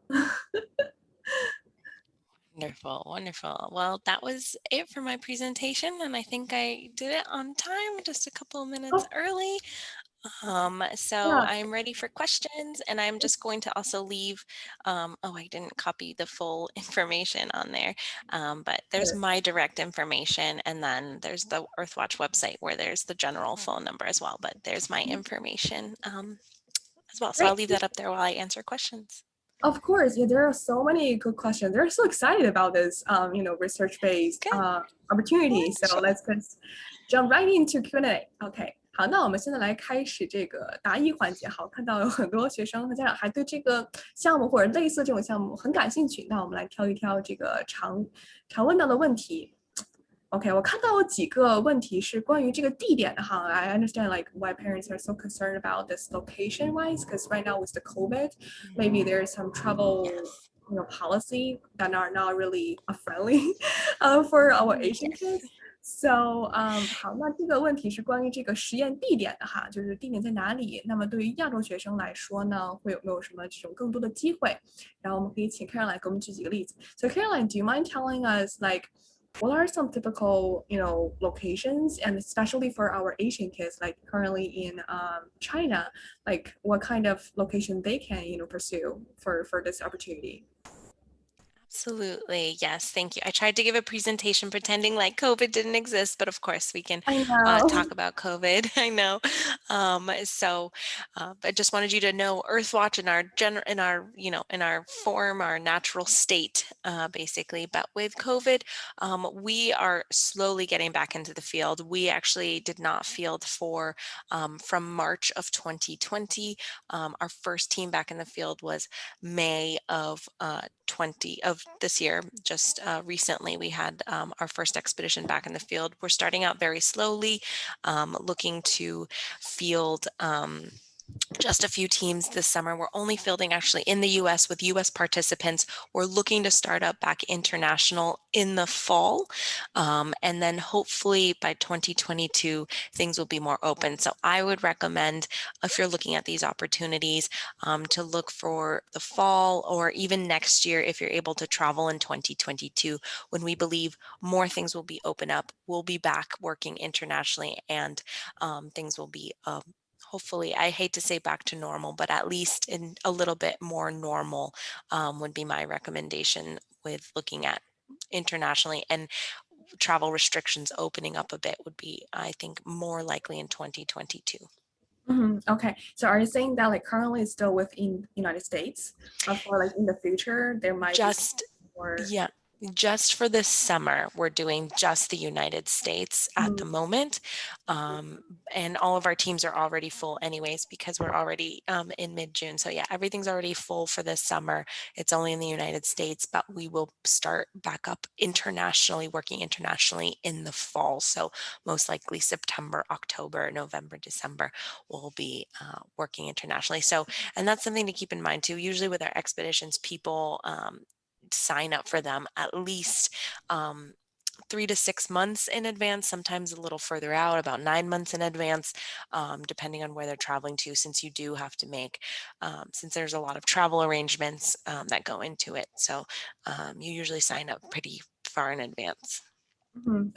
Wonderful, wonderful. Well, that was it for my presentation, and I think I did it on time, just a couple of minutes early. So Yeah. I'm ready for questions, and I'm just going to also leave, oh, I didn't copy the full information on there, but there's my direct information, and then there's the Earthwatch website where there's the general phone number as well, but there's my information as well. So I'll leave that up there while I answer questions. Of course, yeah, there are so many good questions. They're so excited about this, research-based opportunity. So let's just jump right into Q&A. OK, 好，那我们现在来开始这个答疑环节。好，看到有很多学生和家长还对这个项目或者类似这种项目很感兴趣。那我们来挑一挑这个常问到的问题。OK，我看到有几个问题是关于这个地点的哈。I understand like why parents are so concerned about this location wise, because right now with the COVID, maybe there's some travel, Yes. policy that are not really friendly for our Asian kids. So, 好，那这个问题是关于这个实验地点的哈，就是地点在哪里？那么对于亚洲学生来说呢，会有没有什么这种更多的机会？然后我们可以请 Caroline 给我们举几个例子。So Caroline, do you mind telling us like what are some typical, locations, and especially for our Asian kids, like currently in China, like what kind of location they can, pursue for this opportunity? Absolutely. Yes. Thank you. I tried to give a presentation pretending like COVID didn't exist, but of course we can I know. talk about COVID. I know. I just wanted you to know Earthwatch in our form, our natural state, basically. But with COVID, we are slowly getting back into the field. We actually did not field from March of 2020. Our first team back in the field was May of this year. Just recently we had our first expedition back in the field. We're starting out very slowly, looking to field just a few teams this summer. We're only fielding actually in the US with US participants. We're looking to start up back international in the fall. And then hopefully by 2022, things will be more open. So I would recommend, if you're looking at these opportunities, to look for the fall or even next year if you're able to travel in 2022, when we believe more things will be open up. We'll be back working internationally, and things will be hopefully, I hate to say back to normal, but at least in a little bit more normal, would be my recommendation with looking at internationally, and travel restrictions opening up a bit would be, I think, more likely in 2022. Okay, so are you saying that like currently it's still within United States, but for like in the future there might be Just more? Yeah, just for this summer, we're doing just the United States at the moment. And all of our teams are already full anyways, because we're already in mid-June. So yeah, everything's already full for this summer. It's only in the United States, but we will start back up internationally, working internationally in the fall. So most likely September, October, November, December, we'll be working internationally. So, and that's something to keep in mind too. Usually with our expeditions, people sign up for them at least 3 to 6 months in advance, sometimes a little further out, about 9 months in advance, depending on where they're traveling to, since you do have to make, since there's a lot of travel arrangements that go into it. So you usually sign up pretty far in advance.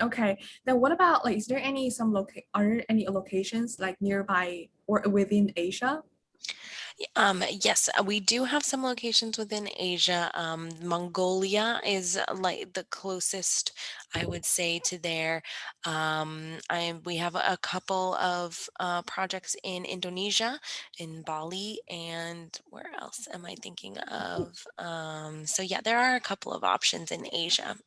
Okay, then what about like, is there are there any locations like nearby or within Asia? Yes, we do have some locations within Asia. Mongolia is like the closest, I would say, to there. We have a couple of projects in Indonesia, in Bali, and where else am I thinking of? So yeah, there are a couple of options in Asia.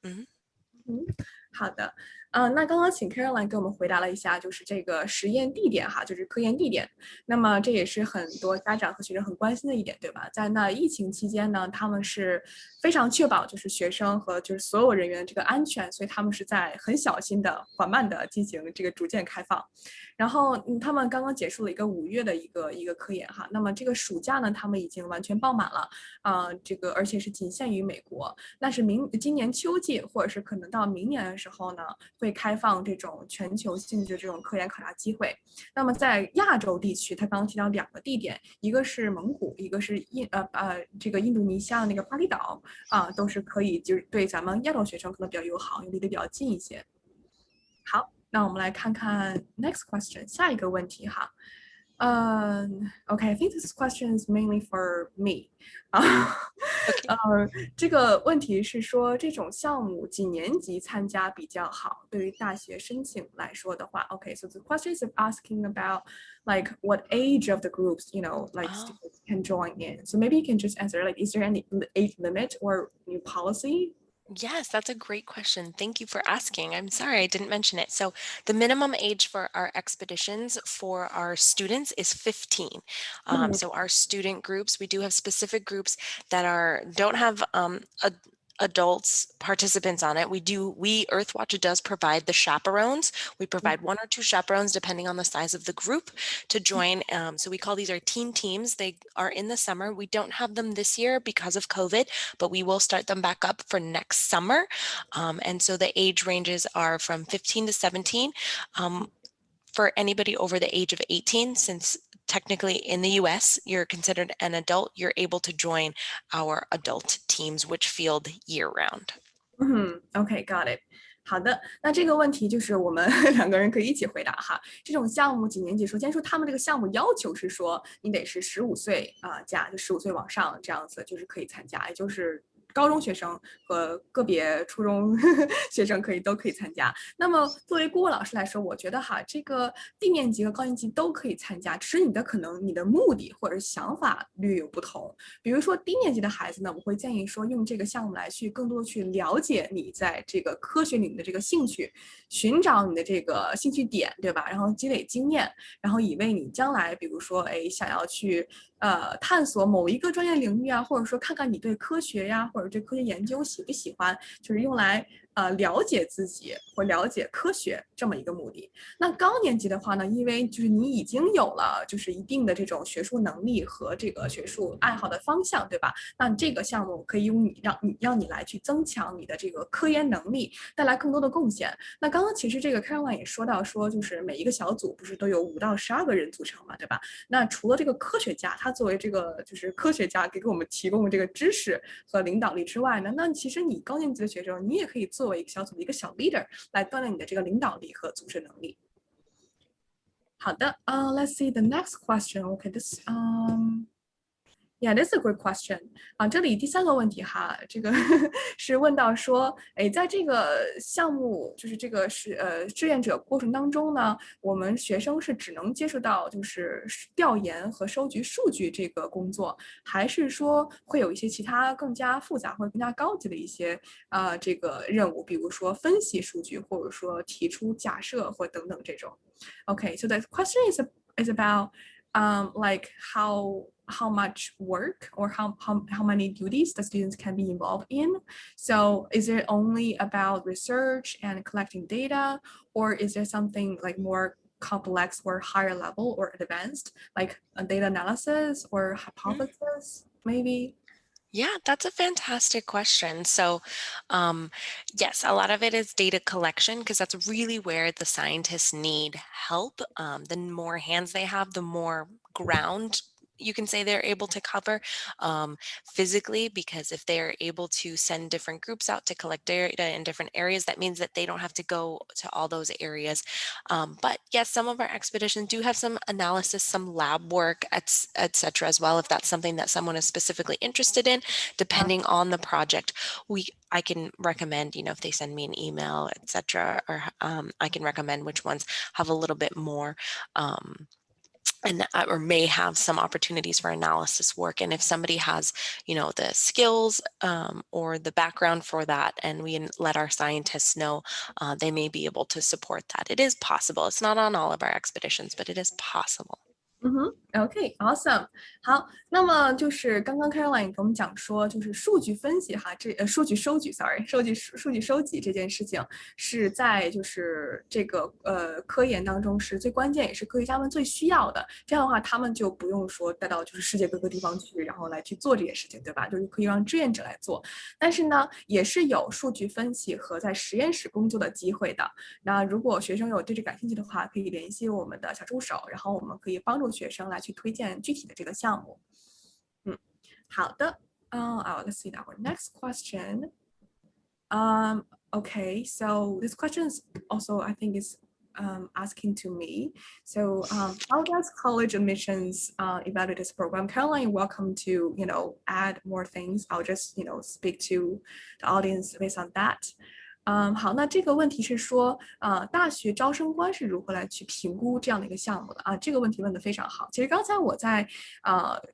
好的，那刚刚请 Caroline 给我们回答了一下，就是这个实验地点哈，就是科研地点。那么这也是很多家长和学生很关心的一点，对吧？在那疫情期间呢，他们是非常确保就是学生和就是所有人员的这个安全，所以他们是在很小心的、缓慢的进行这个逐渐开放。然后他们刚刚结束了一个5月的一个科研哈，那么这个暑假呢，他们已经完全爆满了，这个而且是仅限于美国。那是今年秋季或者是可能到明年的时候呢，会开放这种全球性质这种科研考察机会。那么在亚洲地区，他刚刚提到2个地点，一个是蒙古，一个是这个印度尼西亚的那个巴厘岛都是可以，就是对咱们亚洲学生可能比较友好，因为离得比较近一些。好，那我们来看看 next question 下一个问题哈。Okay, I think this question is mainly for me. 这个问题是说这种项目几年级参加比较好？对于大学申请来说的话 ，Okay, so the question is asking about like what age of the groups, like students can join in. So maybe you can just answer like, is there any age limit or new policy? Yes, that's a great question. Thank you for asking. I'm sorry I didn't mention it. So, the minimum age for our expeditions for our students is 15. Mhm. So, our student groups, we do have specific groups that don't have adults participants on it. Earthwatch does provide the chaperones. We provide one or two chaperones depending on the size of the group to join. So we call these our teen teams. They are in the summer. We don't have them this year because of COVID, but we will start them back up for next summer. And so the age ranges are from 15 to 17. For anybody over the age of 18, since technically in the US, you're considered an adult, you're able to join our adult teams, which field year round. OK, got it。好的，那这个问题就是我们两个人可以一起回答哈。这种项目几年级？首先说他们这个项目要求是说你得是15岁加，就15岁往上这样子，就是可以参加，也就是高中学生和个别初中学生都可以参加。那么作为顾问老师来说，我觉得哈，这个低年级和高年级都可以参加，只是你的目的或者想法略有不同。比如说低年级的孩子呢，我会建议说用这个项目来去更多的去了解你在这个科学领域的这个兴趣，寻找你的这个兴趣点，对吧？然后积累经验，然后以为你将来比如说想要去探索某一个专业领域啊，或者说看看你对科学呀或者对科学研究喜不喜欢，就是用来了解自己或了解科学这么一个目的。那高年级的话呢，因为就是你已经有了就是一定的这种学术能力和这个学术爱好的方向，对吧？那这个项目可以让你来去增强你的这个科研能力，带来更多的贡献。那刚刚其实这个 Caroline 也说到说，就是每一个小组不是都有5到12个人组成嘛，对吧？那除了这个科学家，他作为这个就是科学家给我们提供这个知识和领导力之外呢，那其实你高年级的学生，你也可以作为一个小组的一个小 leader 来锻炼你的这个领导力和组织能力。好的，let's see the next question. Okay, Yeah, that's a great question. 这里第3个问题哈，这个是问到说，在这个项目就是这个志愿者过程当中呢，我们学生是只能接触到就是调研和收集数据这个工作，还是说会有一些其他更加复杂或者更加高级的一些这个任务，比如说分析数据，或者说提出假设或等等这种。Okay, so the question is about like how much work or how many duties the students can be involved in. So is it only about research and collecting data, or is there something like more complex or higher level or advanced, like a data analysis or hypothesis, maybe? Yeah, that's a fantastic question. So, yes, a lot of it is data collection because that's really where the scientists need help. The more hands they have, the more ground you can say they're able to cover physically, because if they're able to send different groups out to collect data in different areas, that means that they don't have to go to all those areas. But yes, some of our expeditions do have some analysis, some lab work, etc. as well, if that's something that someone is specifically interested in, depending on the project. I can recommend, if they send me an email, etc., or I can recommend which ones have a little bit more or may have some opportunities for analysis work. And if somebody has, the skills or the background for that, and we let our scientists know, they may be able to support that. It is possible. It's not on all of our expeditions, but it is possible. OK, awesome. 好，那么就是刚刚 Caroline 给我们讲说，就是数据分析哈，数据收集，sorry，数据收集这件事情是在就是这个科研当中是最关键，也是科学家们最需要的。这样的话，他们就不用说带到就是世界各个地方去，然后来去做这件事情，对吧？就是可以让志愿者来做。但是呢，也是有数据分析和在实验室工作的机会的。那如果学生有对这感兴趣的话，可以联系我们的小助手，然后我们可以帮助学生来去推荐具体的这个项目。好的。Let's see our next question. Okay, so this question is also, I think, is asking to me. So how does college admissions evaluate this program? Caroline, you're welcome to, add more things. I'll just, speak to the audience based on that. 好，那这个问题是说，大学招生官是如何来去评估这样的一个项目的啊？这个问题问得非常好。其实刚才我在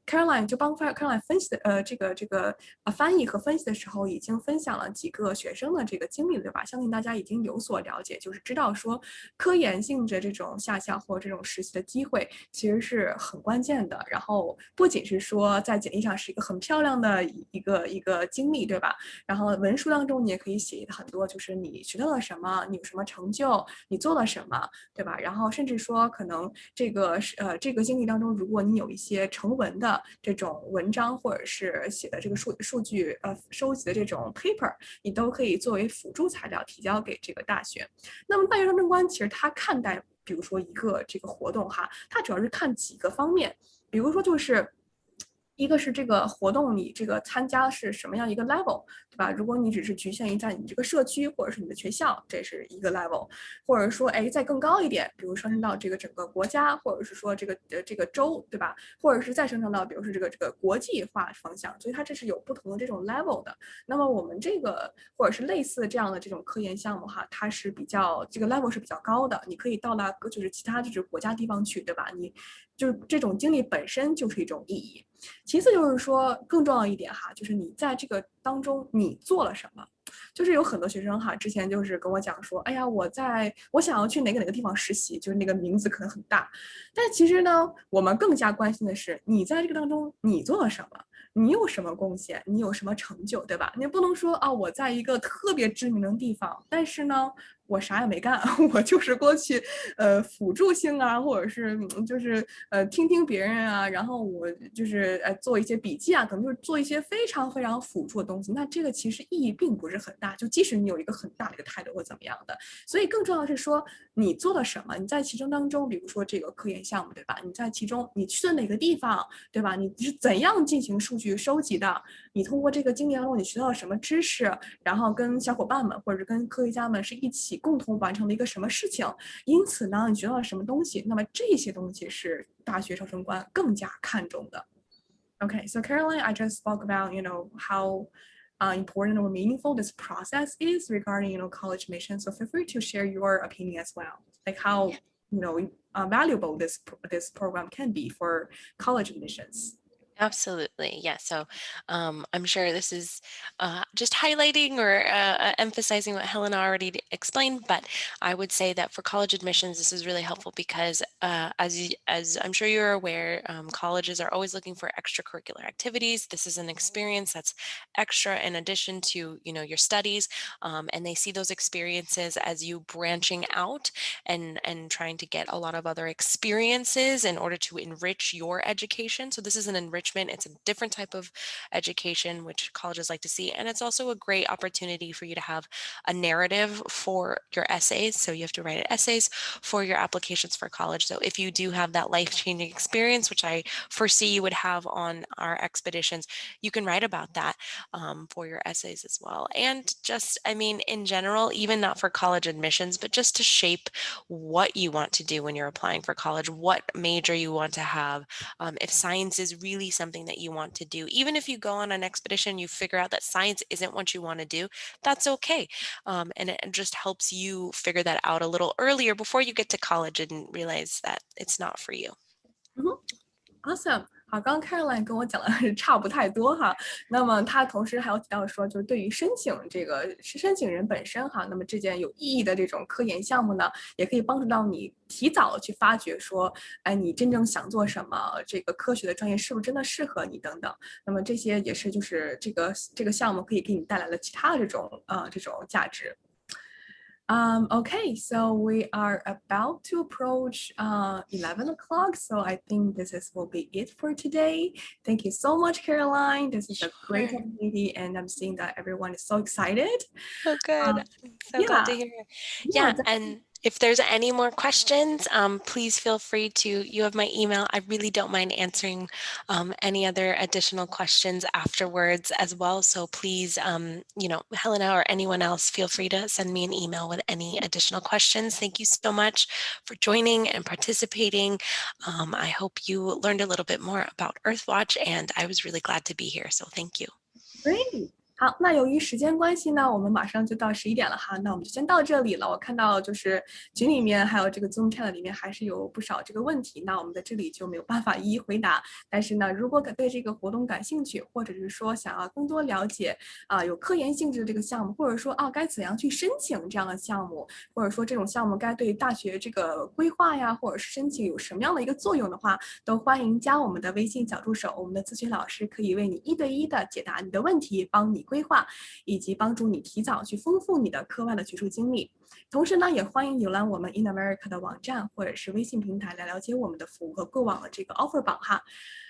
Caroline 就帮 Caroline 分析的翻译和分析的时候，已经分享了几个学生的这个经历，对吧？相信大家已经有所了解，就是知道说科研性质这种下校或者这种实习的机会其实是很关键的。然后不仅是说在简历上是一个很漂亮的一个经历，对吧？然后文书当中你也可以写很多，就是你学到了什么，你有什么成就，你做了什么，对吧？然后甚至说可能这个经历当中，如果你有一些成文的这种文章，或者是写的这个数据收集的这种 paper，你都可以作为辅助材料提交给这个大学。那么大学招生官其实他看待，比如说一个这个活动哈，他主要是看几个方面，比如说就是。一个是这个活动你这个参加是什么样一个 level，对吧？如果你只是局限于在你这个社区或者是你的学校，这是一个 level，或者说哎再更高一点，比如上升到这个整个国家，或者是说这个州，对吧？或者是再上升到比如说这个国际化方向，所以它这是有不同的这种 level 的。那么我们这个或者是类似这样的这种科研项目哈，它是比较这个 level 是比较高的，你可以到达就是其他就是国家地方去，对吧？你就是这种经历本身就是一种意义。其次就是说，更重要一点哈，就是你在这个当中你做了什么。就是有很多学生哈，之前就是跟我讲说，哎呀，我想要去哪个地方实习，就是那个名字可能很大，但其实呢，我们更加关心的是你在这个当中你做了什么，你有什么贡献，你有什么成就，对吧？你不能说啊，我在一个特别知名的地方，但是呢，我啥也没干，我就是过去辅助性啊，或者是就是听听别人啊，然后我就是做一些笔记啊，可能就是做一些非常非常辅助的东西。那这个其实意义并不是很大，就即使你有一个很大的一个态度或怎么样的。所以更重要的是说你做了什么，你在其中当中，比如说这个科研项目，对吧？你在其中你去了哪个地方，对吧？你是怎样进行数据收集的？你通过这个经历当中你学到了什么知识？然后跟小伙伴们或者跟科学家们是一起共同完成了一个什么事情？因此呢，你学到了什么东西？那么这些东西是大学招生官更加看重的。Okay, so Caroline, I just spoke about, how important or meaningful this process is regarding, college admissions. So feel free to share your opinion as well, like how, valuable this program can be for college admissions. Absolutely. Yeah. So I'm sure this is just highlighting or emphasizing what Helena already explained, but I would say that for college admissions, this is really helpful because as I'm sure you're aware, colleges are always looking for extracurricular activities. This is an experience that's extra in addition to, your studies. And they see those experiences as you branching out and trying to get a lot of other experiences in order to enrich your education. So this is an enrichment. It's a different type of education, which colleges like to see. And it's also a great opportunity for you to have a narrative for your essays. So you have to write essays for your applications for college. So if you do have that life-changing experience, which I foresee you would have on our expeditions, you can write about that for your essays as well. And just, in general, even not for college admissions, but just to shape what you want to do when you're applying for college, what major you want to have. If science is really something that you want to do, even if you go on an expedition, you figure out that science isn't what you want to do, that's okay. And it just helps you figure that out a little earlier before you get to college and realize that it's not for you. Awesome，好，刚刚 Caroline 跟我讲的是差不太多哈。那么他同时还有提到说，就是对于申请人本身哈，那么这件有意义的这种科研项目呢，也可以帮助到你提早去发掘说，哎，你真正想做什么，这个科学的专业是不是真的适合你等等。那么这些也是就是这个项目可以给你带来的其他的这种价值。Okay, so we are about to approach 11 o'clock, so I think will be it for today. Thank you so much, Caroline. This is a great opportunity, and I'm seeing that everyone is so excited. Oh, good. I'm so glad to hear it. Yeah, And if there's any more questions, please feel free you have my email. I really don't mind answering any other additional questions afterwards as well. So please, Helena or anyone else, feel free to send me an email with any additional questions. Thank you so much for joining and participating. I hope you learned a little bit more about Earthwatch, and I was really glad to be here. So thank you. Great. 好，那由于时间关系呢，我们马上就到11点了哈，那我们就先到这里了。我看到就是群里面还有这个 Zoom chat 里面还是有不少这个问题，那我们在这里就没有办法一一回答。但是呢，如果对这个活动感兴趣，或者是说想要更多了解有科研性质的这个项目，或者说该怎样去申请这样的项目，或者说这种项目该对大学这个规划呀，或者是申请有什么样的一个作用的话，都欢迎加我们的微信小助手，我们的咨询老师可以为你1对1的解答你的问题，帮你规划，以及帮助你提早去丰富你的课外的学术经历。同时呢，也欢迎浏览我们 In America 的网站或者是微信平台来了解我们的服务和过往的这个 offer 榜哈。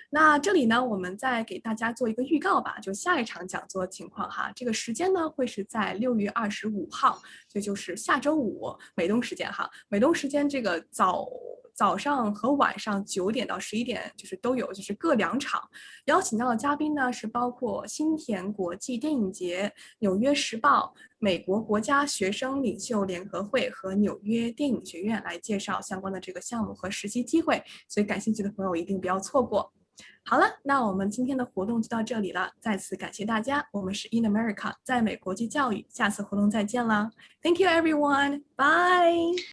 那这里呢，我们再给大家做一个预告吧，就下一场讲座情况哈。这个时间呢会是在6月25号，这就是下周五美东时间哈。美东时间这个早上和晚上9点到11点就是都有，就是各2场。邀请到的嘉宾呢是包括新田国际电影节、纽约时报、美国国家学生领袖联合会和纽约电影学院来介绍相关的这个项目和实习机会，所以感兴趣的朋友一定不要错过。好了，那我们今天的活动就到这里了，再次感谢大家，我们是 In America 在美国际教育，下次活动再见啦。Thank you everyone, bye.